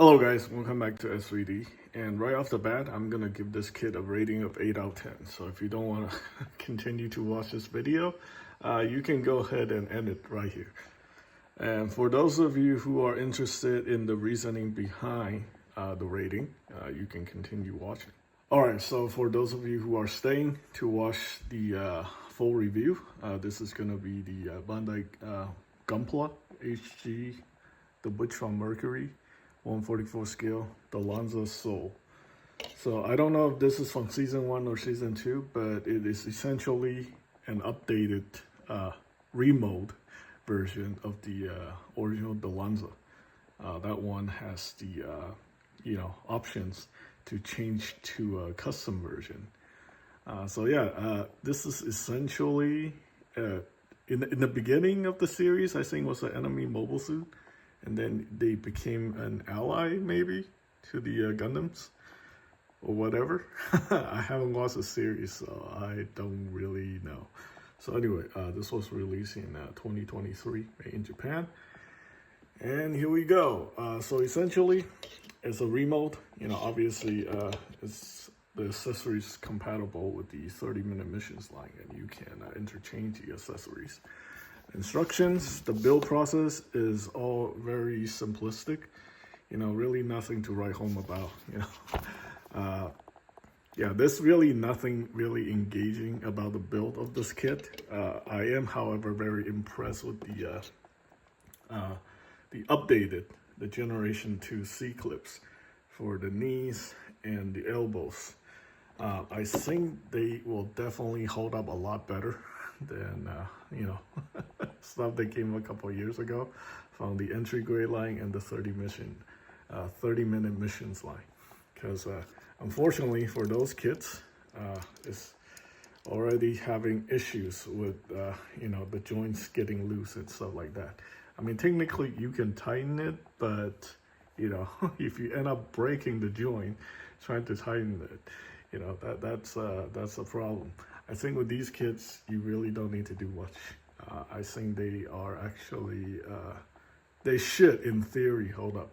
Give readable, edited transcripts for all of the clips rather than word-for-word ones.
Hello guys, welcome back to SVD. And right off the bat, I'm gonna give this kit a rating of 8 out of 10. So if you don't wanna continue to watch this video, you can go ahead and end it right here. And for those of you who are interested in the reasoning behind the rating, you can continue watching. Alright, so for those of you who are staying to watch the full review, this is gonna be the Bandai Gunpla HG, the Witch from Mercury, 144 scale, Dilanza Soul. So I don't know if this is from season 1 or season 2, but it is essentially an updated remold version of the original Dilanza. That one has the options to change to a custom version. This is essentially in the beginning of the series, I think was an enemy mobile suit. And then they became an ally, maybe, to the Gundams or whatever. I haven't watched the series, so I don't really know. So anyway, this was released in 2023 in Japan. And here we go. So essentially, it's a remold. Obviously, it's the accessories compatible with the 30-minute missions line, and you can interchange the accessories. Instructions, the build process is all very simplistic, really nothing to write home about, there's really nothing really engaging about the build of this kit. I am, however, very impressed with the updated, the Generation 2 C-clips for the knees and the elbows. I think they will definitely hold up a lot better than stuff that came a couple years ago from the entry grade line and the 30-minute missions line. Because unfortunately for those kits, it's already having issues with the joints getting loose and stuff like that. I mean, technically you can tighten it, but if you end up breaking the joint trying to tighten it, that's a problem. I think with these kits, you really don't need to do much. I think they are actually, they should, in theory, hold up.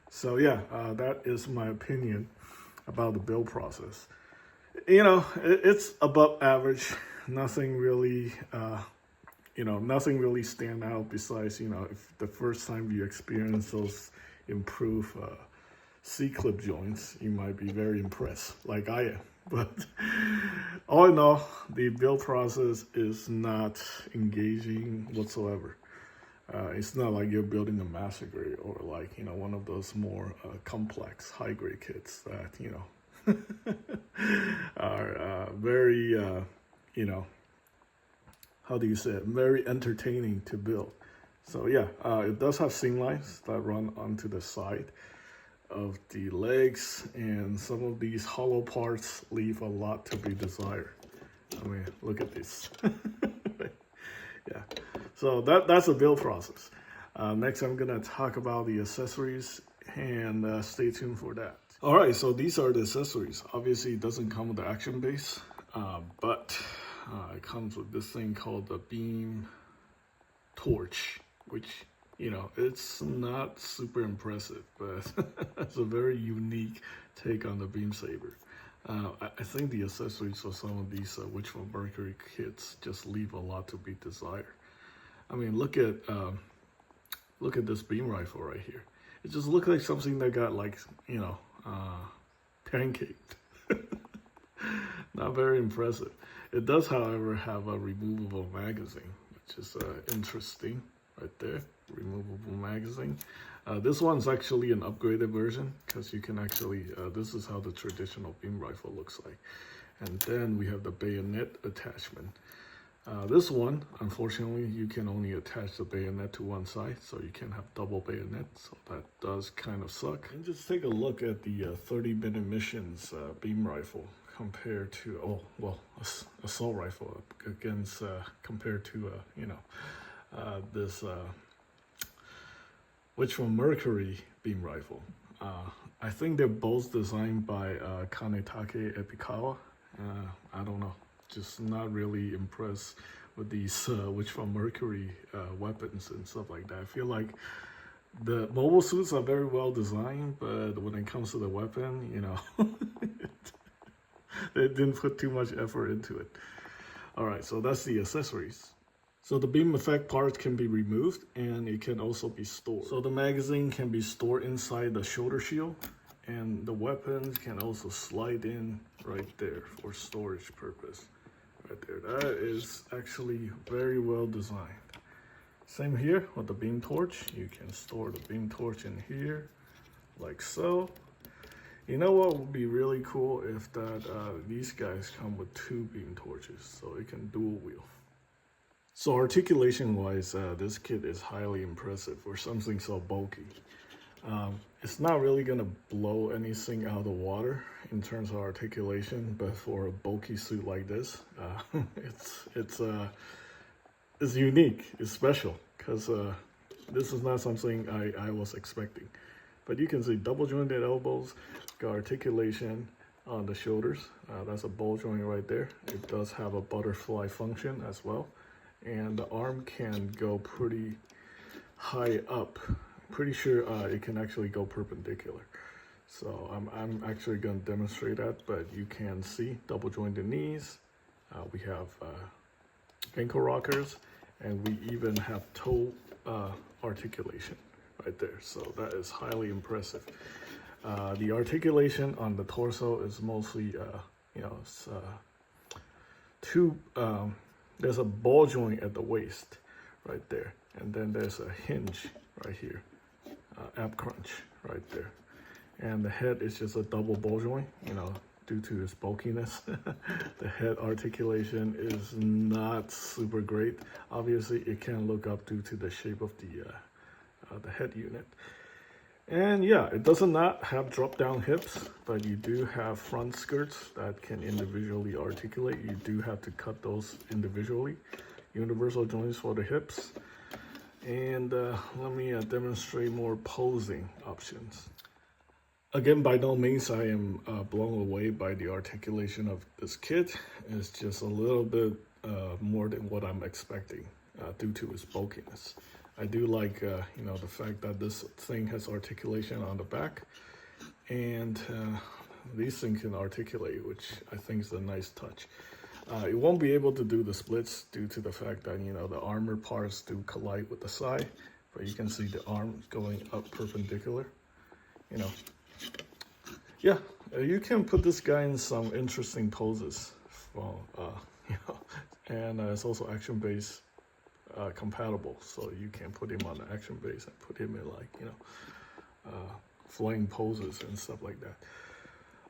So yeah, that is my opinion about the build process. It's above average. Nothing really, nothing really stand out besides, if the first time you experience those improved C-clip joints, you might be very impressed, like I am. But all in all, the build process is not engaging whatsoever. It's not like you're building a master grade or like, one of those more complex high grade kits that, are very, how do you say it? Very entertaining to build. So yeah, it does have seam lines that run onto the side of the legs, and some of these hollow parts leave a lot to be desired. I mean, look at this. Yeah, so that's a build process. Next, I'm gonna talk about the accessories, and stay tuned for that. All right, so these are the accessories. Obviously, it doesn't come with the action base, but it comes with this thing called the beam torch, which it's not super impressive, but it's a very unique take on the beam saber. I think the accessories for some of these Witch from Mercury kits just leave a lot to be desired. I mean, look at this beam rifle right here. It just looks like something that got like pancaked. Not very impressive. It does, however, have a removable magazine, which is interesting right there. Removable magazine. This one's actually an upgraded version because you can actually, this is how the traditional beam rifle looks like. And then we have the bayonet attachment. This one, unfortunately, you can only attach the bayonet to one side, so you can't have double bayonet, so that does kind of suck. And just take a look at the 30-minute missions beam rifle compared to, assault rifle against, compared to, this Witch from Mercury beam rifle. I think they're both designed by Kanetake Epikawa. I don't know, just not really impressed with these Witch from Mercury weapons and stuff like that. I feel like The mobile suits are very well designed, but when it comes to the weapon, you know, they didn't put too much effort into it. All right, so that's the accessories. So the beam effect parts can be removed and it can also be stored. So the magazine can be stored inside the shoulder shield, and the weapons can also slide in right there for storage purpose. Right there, that is actually very well designed. Same here with the beam torch. You can store the beam torch in here like so. You know what would be really cool if that these guys come with 2 beam torches, so it can dual wield. So articulation wise, this kit is highly impressive for something so bulky. It's not really gonna blow anything out of the water in terms of articulation, but for a bulky suit like this, it's unique, it's special, because this is not something I was expecting. But you can see double jointed elbows, got articulation on the shoulders. That's a ball joint right there. It does have a butterfly function as well. And the arm can go pretty high up. Pretty sure it can actually go perpendicular. So I'm actually going to demonstrate that, but you can see double jointed knees. We have ankle rockers, and we even have toe articulation right there. So that is highly impressive. The articulation on the torso is mostly, you know, it's, there's a ball joint at the waist right there, and then there's a hinge right here, ab crunch right there, and the head is just a double ball joint, you know, due to its bulkiness. The head articulation is not super great. Obviously it can look up due to the shape of the head unit. And yeah, it does not have drop down hips, but you do have front skirts that can individually articulate. You do have to cut those individually. Universal joints for the hips. And let me demonstrate more posing options. Again, by no means I am blown away by the articulation of this kit. It's just a little bit more than what I'm expecting due to its bulkiness. I do like, you know, the fact that this thing has articulation on the back, and these things can articulate, which I think is a nice touch. It won't be able to do the splits due to the fact that, you know, the armor parts do collide with the side, but you can see the arm going up perpendicular, you know. Yeah, you can put this guy in some interesting poses, well, you know, and it's also action-based compatible, so you can put him on the action base and put him in, like, you know, flying poses and stuff like that.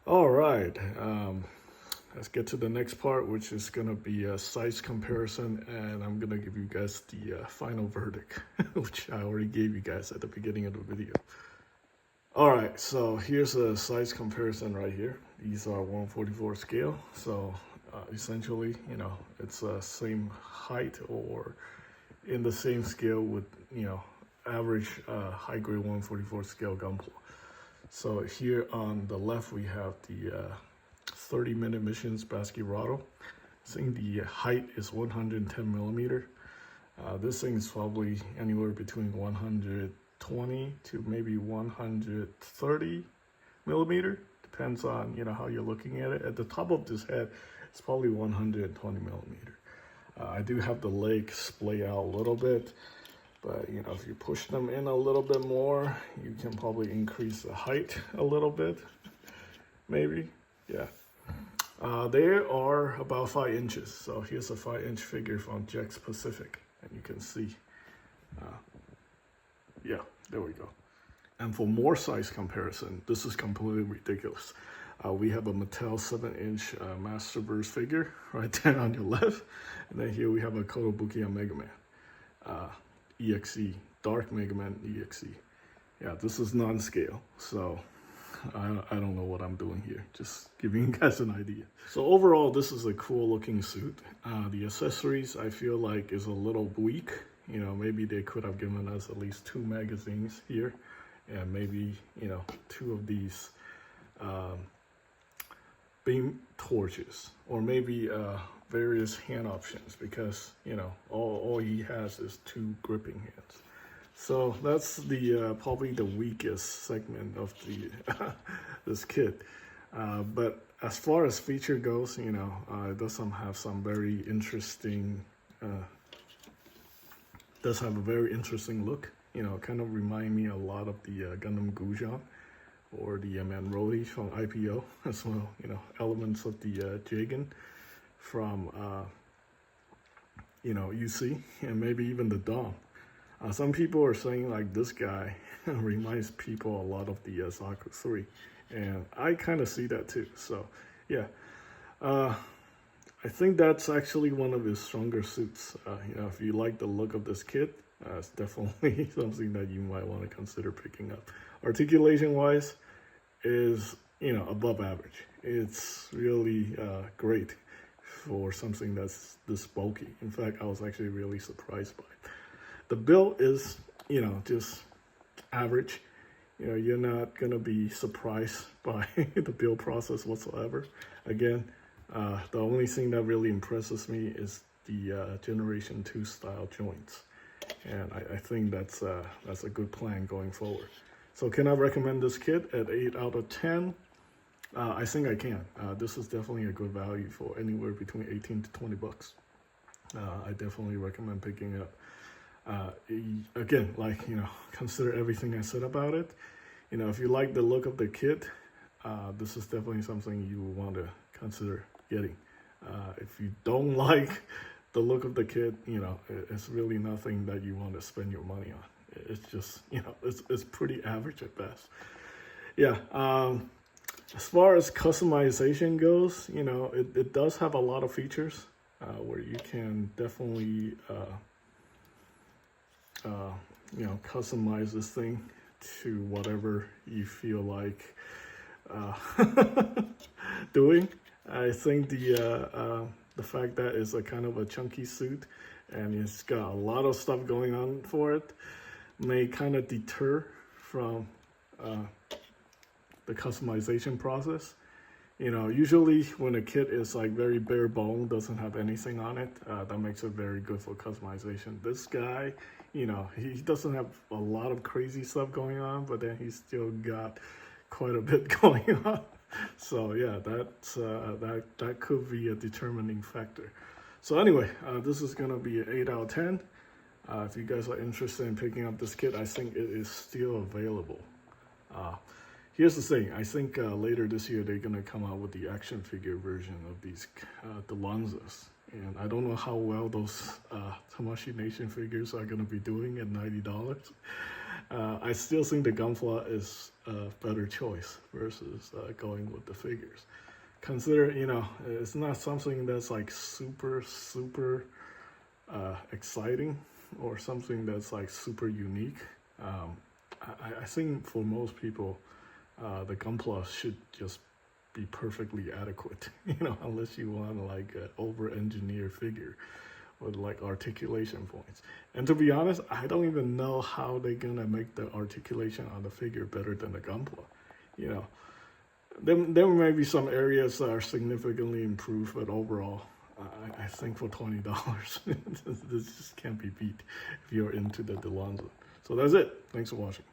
All right, let's get to the next part, which is gonna be a size comparison, and I'm gonna give you guys the final verdict, which I already gave you guys at the beginning of the video. All right, so here's a size comparison right here. These are 1/44 scale, so essentially, you know, it's the same height or in the same scale with, you know, average high grade 1/44 scale Gunpla. So here on the left we have the 30-minute missions basket rattle. I think the height is 110 millimeter. This thing is probably anywhere between 120 to maybe 130 millimeter. Depends on, you know, how you're looking at it. At the top of this head, it's probably 120 millimeter. I do have the legs splay out a little bit, but, you know, if you push them in a little bit more, you can probably increase the height a little bit, maybe, yeah. They are about 5 inches. So here's a 5-inch figure from Jax Pacific, and you can see, yeah, there we go. And for more size comparison, this is completely ridiculous. We have a Mattel 7-inch Masterverse figure right there on your left. And then here we have a Kotobukiya Mega Man EXE, Dark Mega Man EXE. Yeah, this is non-scale, so I don't know what I'm doing here. Just giving you guys an idea. So overall, this is a cool looking suit. The accessories, I feel like, is a little weak. You know, maybe they could have given us at least 2 magazines here, and maybe, you know, 2 of these beam torches, or maybe various hand options, because, you know, all he has is 2 gripping hands. So that's the probably the weakest segment of the this kit. But as far as feature goes, it does have some very interesting. Does have a very interesting look. Kind of remind me a lot of the Gundam Gujan or the Manrodi from IPO as well. Elements of the Jagan from UC, and maybe even the Dom. Some people are saying like this guy reminds people a lot of the Zaku 3, and I kind of see that too. So yeah, I think that's actually one of his stronger suits. If you like the look of this kit, it's definitely something that you might want to consider picking up. Articulation wise is above average. It's really great for something that's this bulky. In fact, I was actually really surprised by it. The build is just average. You're not gonna be surprised by the build process whatsoever. Again, the only thing that really impresses me is the Generation 2 style joints, and I think that's a good plan going forward. So can I recommend this kit at 8 out of 10? I think I can. This is definitely a good value for anywhere between 18 to 20 bucks. I definitely recommend picking it up. Again, consider everything I said about it. If you like the look of the kit, this is definitely something you want to consider getting. If you don't like the look of the kit, it's really nothing that you want to spend your money on. It's just, it's pretty average at best. Yeah. As far as customization goes, it does have a lot of features where you can definitely, customize this thing to whatever you feel like doing. I think the fact that it's a kind of a chunky suit and it's got a lot of stuff going on for it may kind of deter from the customization process. Usually when a kit is like very bare bone, doesn't have anything on it, that makes it very good for customization. This guy, he doesn't have a lot of crazy stuff going on, but then he's still got quite a bit going on. So yeah, that could be a determining factor. So anyway, this is gonna be an 8 out of 10. If you guys are interested in picking up this kit, I think it is still available. Here's the thing, I think later this year they're gonna come out with the action figure version of these Dilanzas. And I don't know how well those Tamashii Nation figures are gonna be doing at $90. I still think the Gunpla is a better choice versus going with the figures. Consider, it's not something that's like super exciting or something that's like super unique. I think for most people, the Gunpla should just be perfectly adequate, unless you want like an over-engineered figure with like articulation points. And to be honest, I don't even know how they're gonna make the articulation on the figure better than the Gunpla. There may be some areas that are significantly improved, but overall, I think for $20, this just can't be beat if you're into the Dilanza. So that's it. Thanks for watching.